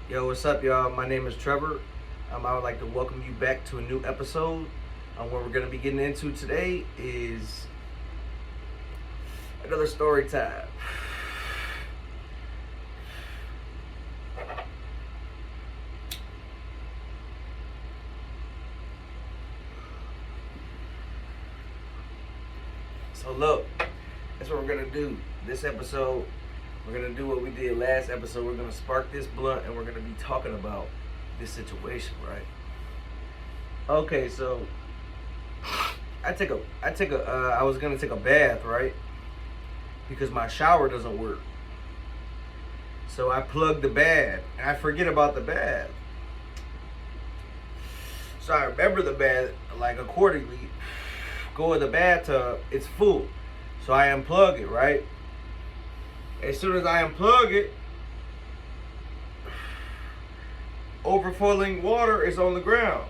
Yo, what's up, y'all? My name is Trevor. I would like to welcome you back to a new episode. What we're going to be getting into today is another story time. So, look, that's what we're going to do. This episode, we're going to do what we did last episode. We're going to spark this blunt and we're going to be talking about this situation, right? Okay, so I was gonna take a bath, right? Because my shower doesn't work. So I plug the bath and I forget about the bath. So I remember the bath like accordingly. Go in the bathtub, it's full. So I unplug it, right? As soon as I unplug it, overflowing water is on the ground.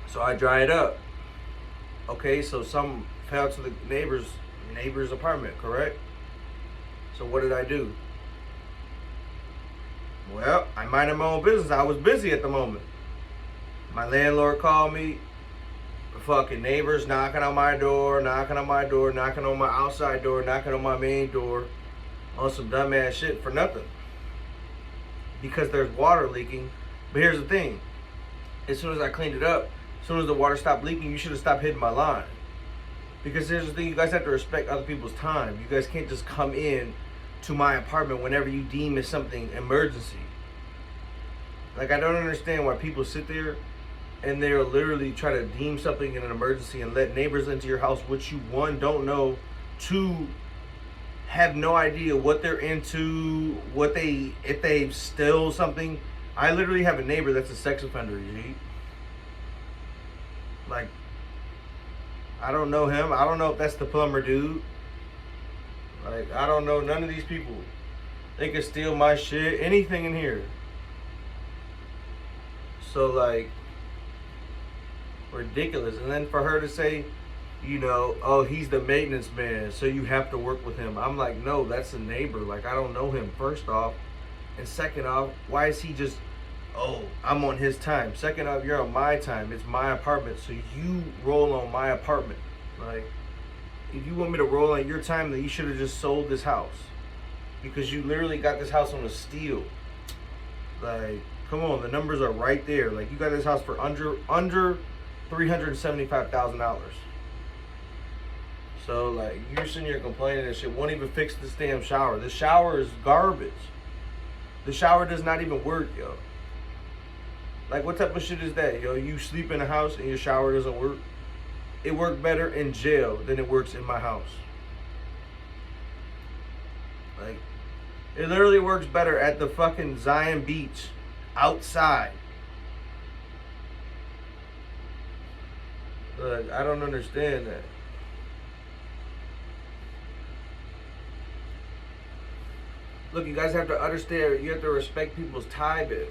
So I dry it up. Okay, so some fell to the neighbor's apartment, correct? So what did I do? Well, I minded my own business. I was busy at the moment. My landlord called me. Fucking neighbors knocking on my door, knocking on my outside door, knocking on my main door, on some dumbass shit for nothing. Because there's water leaking. But here's the thing. As soon as I cleaned it up, as soon as the water stopped leaking, you should have stopped hitting my line. Because here's the thing, you guys have to respect other people's time. You guys can't just come in to my apartment whenever you deem it's something emergency. Like, I don't understand why people sit there and they're literally try to deem something an emergency and let neighbors into your house, which you, one, don't know, two, have no idea what they're into, if they steal something. I literally have a neighbor that's a sex offender, G. Like, I don't know him. I don't know if that's the plumber dude. Like, I don't know none of these people. They can steal my shit, anything in here. So, like, ridiculous. And then for her to say, oh, he's the maintenance man, so you have to work with him. I'm like, no, that's a neighbor. Like, I don't know him, first off. And second off, why is he just, oh, I'm on his time? Second off, you're on my time. It's my apartment, so you roll on my apartment. Like, if you want me to roll on your time, then you should have just sold this house. Because you literally got this house on a steal. Like, come on, the numbers are right there. Like, you got this house for under $375,000. So, like, you're sitting here complaining and shit. Won't even fix this damn shower. The shower is garbage. The shower does not even work, yo. Like, what type of shit is that, yo? You sleep in a house and your shower doesn't work? It worked better in jail than it works in my house. Like, it literally works better at the fucking Zion Beach outside. Like, I don't understand that. Look, you guys have to understand, you have to respect people's time. You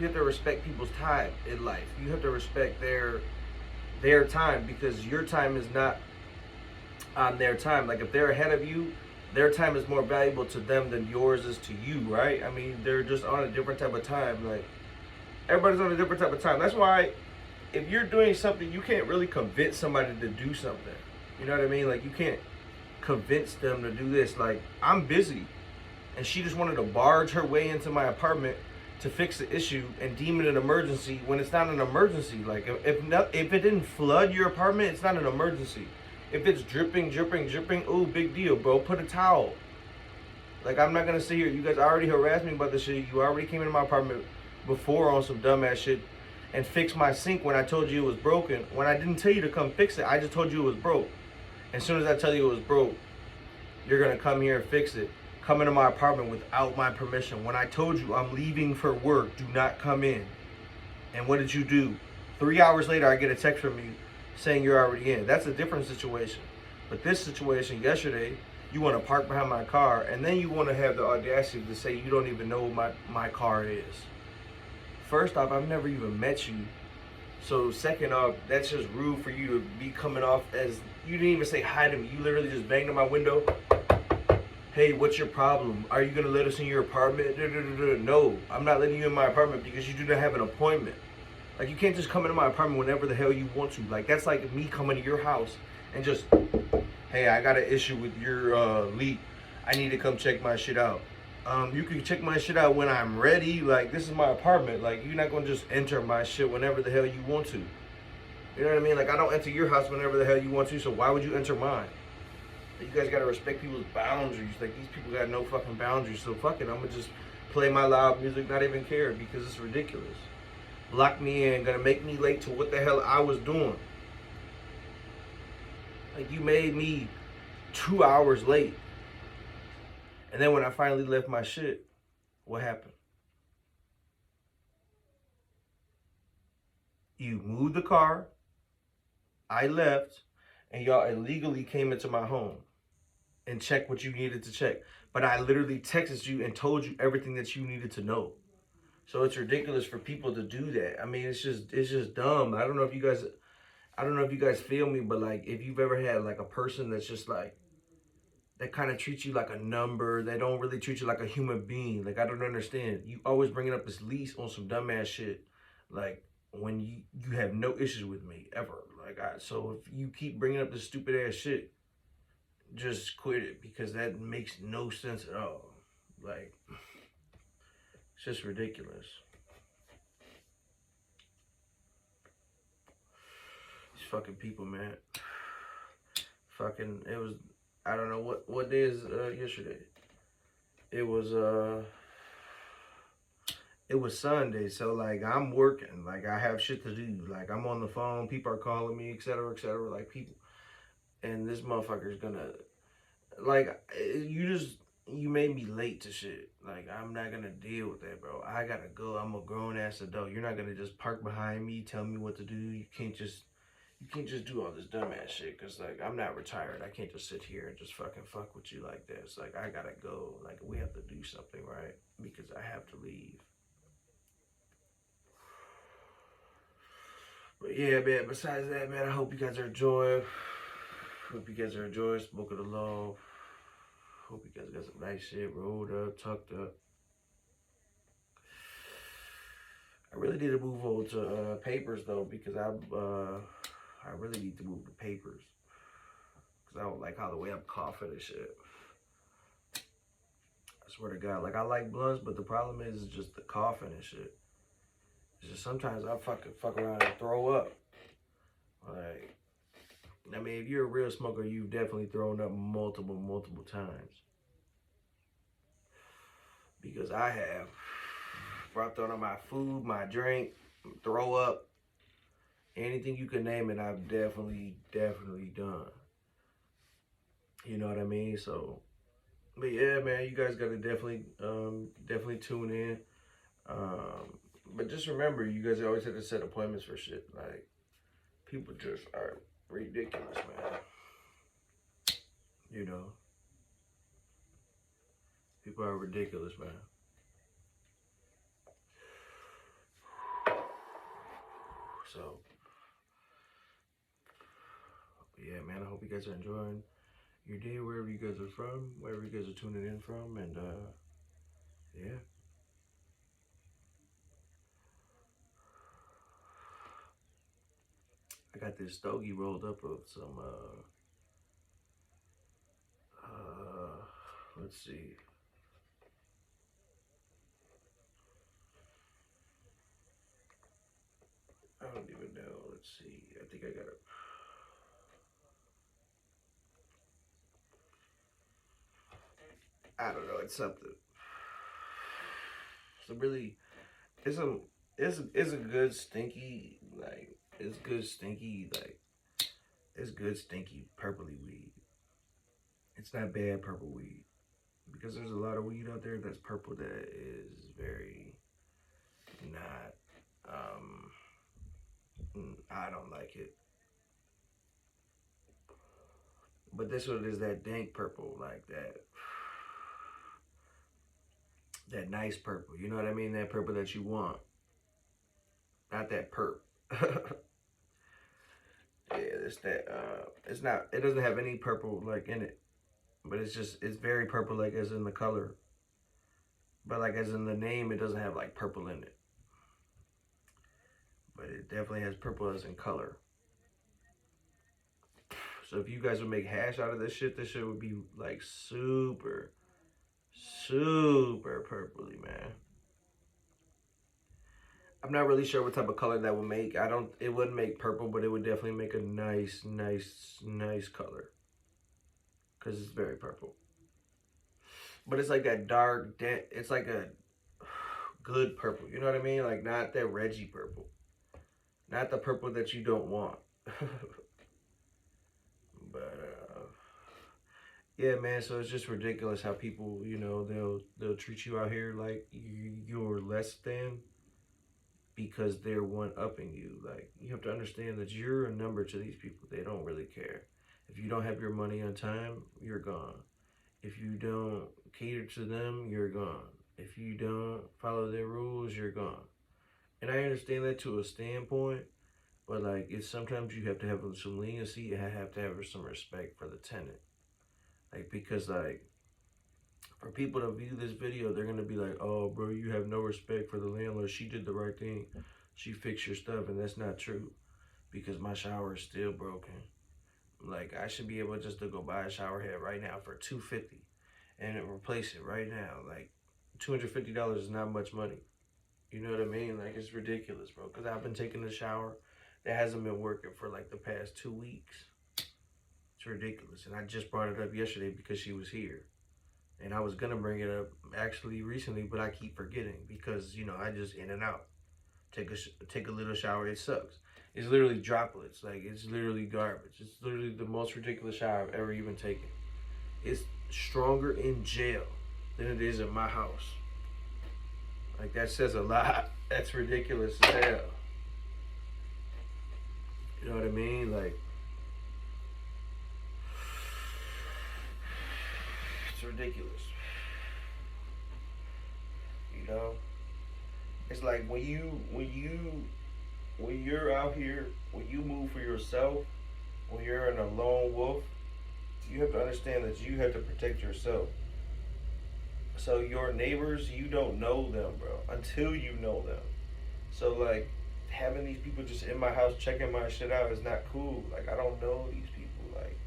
have to respect people's time in life. You have to respect their time, because your time is not on their time. Like, if they're ahead of you, their time is more valuable to them than yours is to you, right? I mean, they're just on a different type of time. Like, everybody's on a different type of time. That's why if you're doing something, you can't really convince somebody to do something. You know what I mean? Like, you can't convince them to do this. Like, I'm busy. And she just wanted to barge her way into my apartment to fix the issue and deem it an emergency when it's not an emergency. Like, if it didn't flood your apartment, it's not an emergency. If it's dripping, ooh, big deal, bro. Put a towel. Like, I'm not gonna sit here. You guys already harassed me about this shit. You already came into my apartment before on some dumbass shit and fixed my sink when I told you it was broken. When I didn't tell you to come fix it, I just told you it was broke. As soon as I tell you it was broke, you're gonna come here and fix it. Come into my apartment without my permission. When I told you I'm leaving for work, do not come in. And what did you do? 3 hours later, I get a text from you saying you're already in. That's a different situation. But this situation yesterday, you want to park behind my car, and then you want to have the audacity to say you don't even know what my car is. First off, I've never even met you. So second off, that's just rude for you to be coming off as, you didn't even say hi to me. You literally just banged on my window. Hey, what's your problem? Are you gonna let us in your apartment? No, I'm not letting you in my apartment because you do not have an appointment. Like, you can't just come into my apartment whenever the hell you want to. Like, that's like me coming to your house and just, hey, I got an issue with your leak. I need to come check my shit out. You can check my shit out when I'm ready. Like, this is my apartment. Like, you're not gonna just enter my shit whenever the hell you want to. You know what I mean? Like, I don't enter your house whenever the hell you want to, so why would you enter mine? You guys gotta respect people's boundaries. Like, these people got no fucking boundaries, so fuck it. I'm gonna just play my loud music, not even care, because it's ridiculous. Block me in, gonna make me late to what the hell I was doing. Like, you made me 2 hours late. And then when I finally left my shit, what happened? You moved the car, I left, and y'all illegally came into my home and checked what you needed to check. But I literally texted you and told you everything that you needed to know. So it's ridiculous for people to do that. I mean, it's just dumb. I don't know if you guys feel me, but like, if you've ever had like a person that's just like, that kind of treats you like a number. They don't really treat you like a human being. Like, I don't understand. You always bringing up this lease on some dumbass shit. Like, when you have no issues with me ever. Like, so if you keep bringing up this stupid ass shit, just quit it, because that makes no sense at all. Like, it's just ridiculous. These fucking people, man. Fucking, it was, I don't know what day is yesterday. It was it was Sunday, so like, I'm working, like, I have shit to do, like, I'm on the phone, people are calling me, etc., etc., like, people, and this motherfucker's gonna, like, you made me late to shit. Like, I'm not gonna deal with that, bro. I gotta go. I'm a grown ass adult. You're not gonna just park behind me, tell me what to do. You can't just do all this dumbass shit, because, like, I'm not retired. I can't just sit here and just fucking fuck with you like that. It's like, I gotta go. Like, we have to do something, right? Because I have to leave. But yeah, man, besides that, man, I hope you guys are enjoying. Hope you guys are enjoying Smoke of the Law. Hope you guys got some nice shit rolled up, tucked up. I really need to move on to papers, though, because I really need to move to papers. Because I don't like how the way I'm coughing and shit. I swear to God, like, I like blunts, but the problem is just the coughing and shit. It's just sometimes I fuck around and throw up. Like, I mean, if you're a real smoker, you've definitely thrown up multiple times. Because I have. Before I thrown up my food, my drink, throw up, anything you can name it, I've definitely done. You know what I mean? So, but yeah, man, you guys gotta definitely tune in. But just remember, you guys always have to set appointments for shit. Like, people just are ridiculous, man. You know, people are ridiculous, man. So, yeah, man, I hope you guys are enjoying your day wherever you guys are from, wherever you guys are tuning in from, and yeah. I got this stogie rolled up with some let's see. I don't even know. Let's see. I think I got it. I don't know. It's something. It's a really. It's a. It's a good stinky, like, it's good stinky, like, it's good stinky purpley weed. It's not bad purple weed, because there's a lot of weed out there that's purple that is very not. I don't like it. But this one is that dank purple, like that nice purple. You know what I mean? That purple that you want, not that perp. Yeah, it's that. It's not. It doesn't have any purple like in it. But it's very purple, like as in the color. But like as in the name, it doesn't have like purple in it. But it definitely has purple as in color. So if you guys would make hash out of this shit would be like super, super purpley, man. I'm not really sure what type of color that would make. It wouldn't make purple, but it would definitely make a nice, nice color. Because it's very purple. But it's like that dark, it's like a good purple. You know what I mean? Like not that Reggie purple. Not the purple that you don't want. But yeah, man. So it's just ridiculous how people, they'll treat you out here like you're less than because they're one upping you. Like you have to understand that you're a number to these people. They don't really care. If you don't have your money on time, you're gone. If you don't cater to them, you're gone. If you don't follow their rules, you're gone. And I understand that to a standpoint, but like it's sometimes you have to have some leniency and have to have some respect for the tenant. Like because like for people to view this video, they're gonna be like, "Oh, bro, you have no respect for the landlord. She did the right thing. She fixed your stuff," and that's not true, because my shower is still broken. Like I should be able just to go buy a shower head right now for $250 and replace it right now. Like $250 is not much money. You know what I mean? Like it's ridiculous, bro. Because I've been taking a shower that hasn't been working for like the past 2 weeks. It's ridiculous. And I just brought it up yesterday because she was here. And I was gonna bring it up actually recently, but I keep forgetting because I just in and out. Take a little shower. It sucks. It's literally droplets. Like it's literally garbage. It's literally the most ridiculous shower I've ever even taken. It's stronger in jail than it is in my house. Like that says a lot. That's ridiculous as hell. You know what I mean? Like it's ridiculous. It's like when you're out here, when you move for yourself, when you're in a lone wolf, you have to understand that you have to protect yourself. So your neighbors, you don't know them, bro, until you know them. So like having these people just in my house checking my shit out is not cool. Like I don't know these people. Like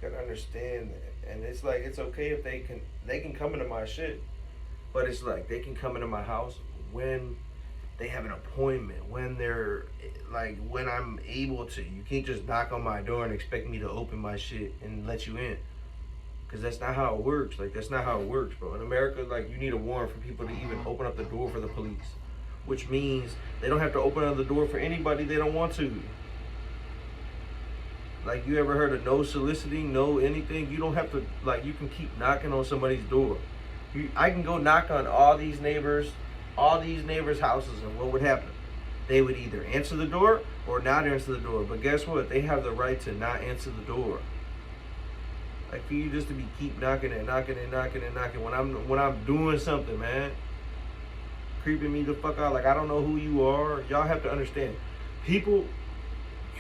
you gotta understand that. And it's like it's okay if they can come into my shit, but it's like they can come into my house when they have an appointment, when they're like when I'm able to. You can't just knock on my door and expect me to open my shit and let you in. Because that's not how it works. Like, that's not how it works, bro. In America, like, you need a warrant for people to even open up the door for the police. Which means they don't have to open up the door for anybody they don't want to. Like, you ever heard of no soliciting, no anything? You don't have to, like, you can keep knocking on somebody's door. I can go knock on all these neighbors' houses, and what would happen? They would either answer the door or not answer the door. But guess what? They have the right to not answer the door. Like for you just to be keep knocking and knocking and knocking and knocking when I'm doing something, man, creeping me the fuck out. Like I don't know who you are. Y'all have to understand, people,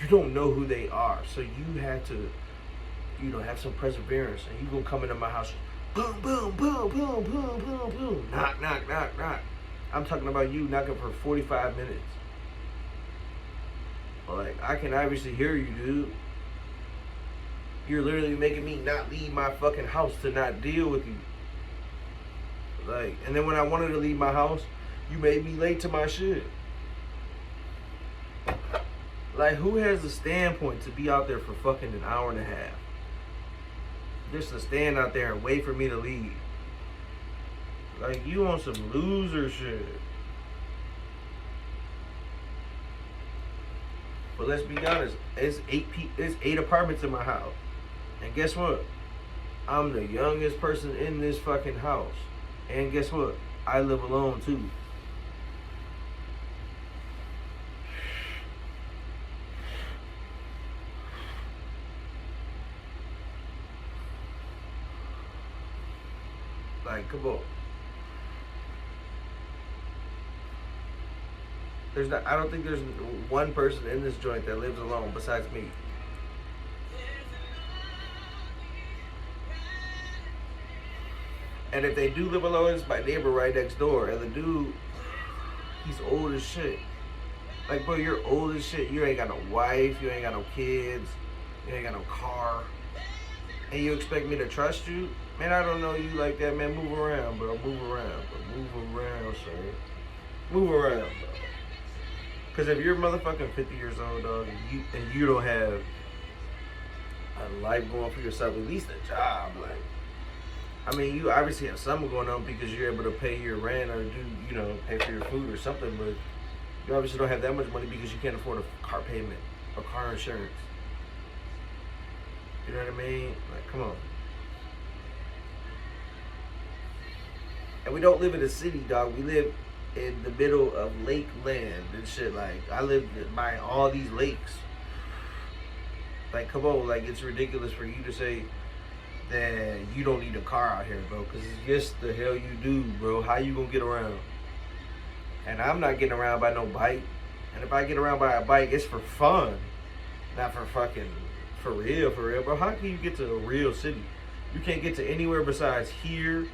you don't know who they are, so you have to, have some perseverance. And you gonna come into my house, boom, boom, boom, boom, boom, boom, boom, knock, knock, knock, knock. I'm talking about you knocking for 45 minutes. Like I can obviously hear you, dude. You're literally making me not leave my fucking house to not deal with you. Like, and then when I wanted to leave my house, you made me late to my shit. Like, who has the standpoint to be out there for fucking an hour and a half? Just to stand out there and wait for me to leave. Like, you on some loser shit. But let's be honest, it's 8 apartments in my house. And guess what? I'm the youngest person in this fucking house. And guess what? I live alone too. Like, come on. I don't think there's one person in this joint that lives alone besides me. And if they do live alone, it's my neighbor right next door. And the dude, he's old as shit. Like, bro, you're old as shit. You ain't got no wife. You ain't got no kids. You ain't got no car. And you expect me to trust you? Man, I don't know you like that, man. Move around, bro. Move around, bro. Move around, sir. Move around, bro. Because if you're motherfucking 50 years old, dog, and you don't have a life going for yourself, at least a job, like, I mean, you obviously have something going on because you're able to pay your rent or pay for your food or something, but you obviously don't have that much money because you can't afford a car payment or car insurance. You know what I mean? Like, come on. And we don't live in a city, dog. We live in the middle of lake land and shit. Like, I live by all these lakes. Like, come on. Like, it's ridiculous for you to say that you don't need a car out here, bro. Because it's just the hell you do, bro. How you gonna get around? And I'm not getting around by no bike. And if I get around by a bike, it's for fun. Not for fucking, for real, bro. How can you get to a real city? You can't get to anywhere besides here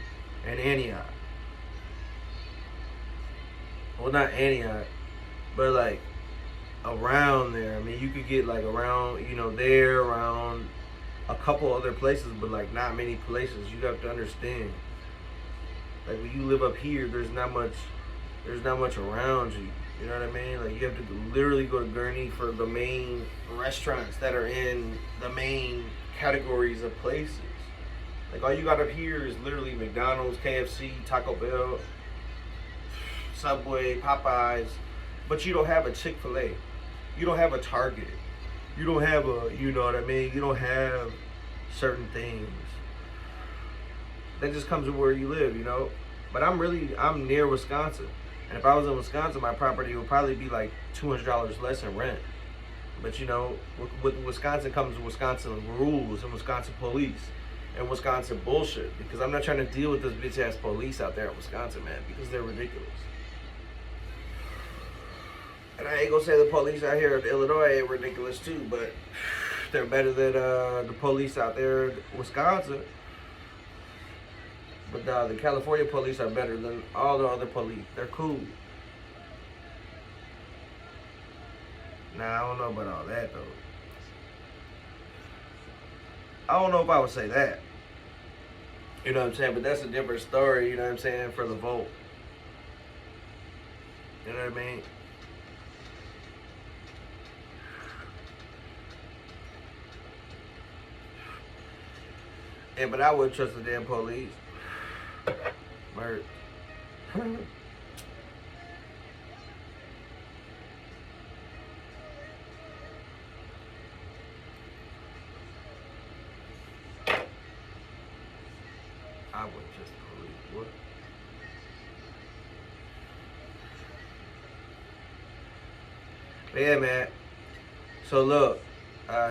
and Antioch. Well, not Antioch, but like around there. I mean, you could get like around, there, around a couple other places, but like not many places. You have to understand. Like when you live up here, there's not much around you. You know what I mean? Like you have to literally go to Gurney for the main restaurants that are in the main categories of places. Like all you got up here is literally McDonald's, KFC, Taco Bell, Subway, Popeyes, but you don't have a Chick-fil-A. You don't have a Target. You don't have a, you know what I mean? You don't have certain things. That just comes with where you live, But I'm near Wisconsin. And if I was in Wisconsin, my property would probably be like $200 less in rent. But with Wisconsin comes Wisconsin rules and Wisconsin police and Wisconsin bullshit. Because I'm not trying to deal with this bitch ass police out there in Wisconsin, man, because they're ridiculous. And I ain't gonna say the police out here in Illinois ain't ridiculous too, but they're better than the police out there in Wisconsin. But the California police are better than all the other police. They're cool. Nah, I don't know about all that though. I don't know if I would say that. You know what I'm saying? But that's a different story, you know what I'm saying, for the vote. You know what I mean? Yeah, but I wouldn't trust the damn police. Word. I wouldn't trust the police. What? But yeah, man. So look,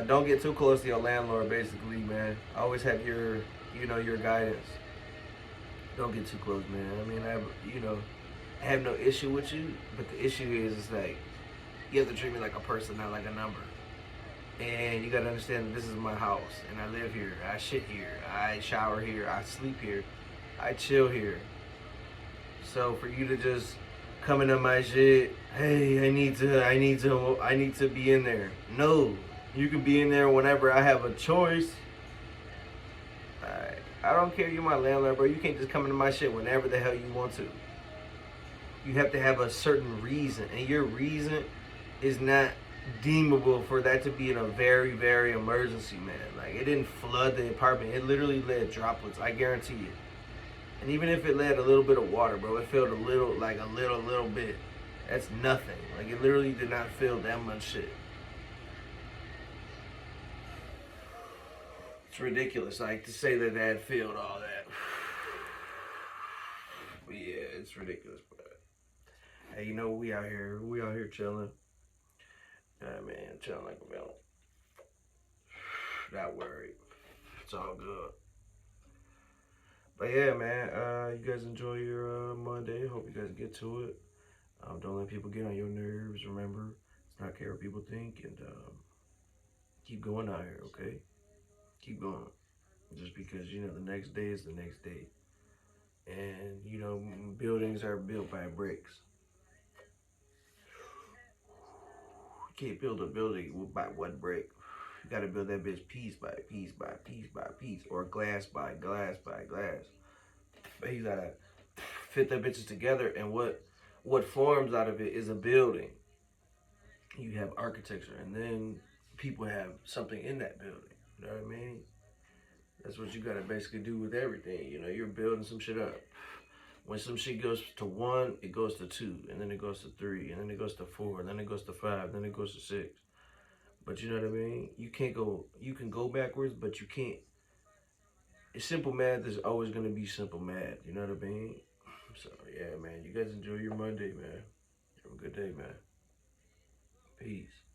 don't get too close to your landlord, basically, man. Always have your guidance. Don't get too close, man. I mean, I have no issue with you, but the issue is like, you have to treat me like a person, not like a number. And you gotta understand that this is my house, and I live here, I shit here, I shower here, I sleep here, I chill here. So for you to just come into my shit, hey, I need to be in there. No, you can be in there whenever I have a choice. I don't care if you're my landlord, bro. You can't just come into my shit whenever the hell you want to. You have to have a certain reason, and your reason is not deemable for that to be in a very, very emergency, man. Like, it didn't flood the apartment. It literally led droplets. I guarantee you. And even if it led a little bit of water, bro, it filled a little bit. That's nothing. Like, it literally did not fill that much shit. It's ridiculous, like, to say that that filled all that. But yeah, it's ridiculous, but hey, we out here chilling. Man, chilling like a villain. Not worried. It's all good. But yeah, man, you guys enjoy your Monday. Hope you guys get to it. Don't let people get on your nerves. Remember, it's not care what people think, and keep going out here, okay? Keep going. Just because, the next day is the next day. And you know, buildings are built by bricks. You can't build a building by one brick. You gotta build that bitch piece by piece by piece by piece, or glass by glass by glass. But you gotta fit the bitches together, and what forms out of it is a building. You have architecture, and then people have something in that building. You know what I mean? That's what you gotta basically do with everything. You know, you're building some shit up. When some shit goes to one, it goes to two, and then it goes to three, and then it goes to four, and then it goes to five, then it goes to six. But you know what I mean? You can't go. You can go backwards, but you can't. Simple math is always gonna be simple math. You know what I mean? So yeah, man. You guys enjoy your Monday, man. Have a good day, man. Peace.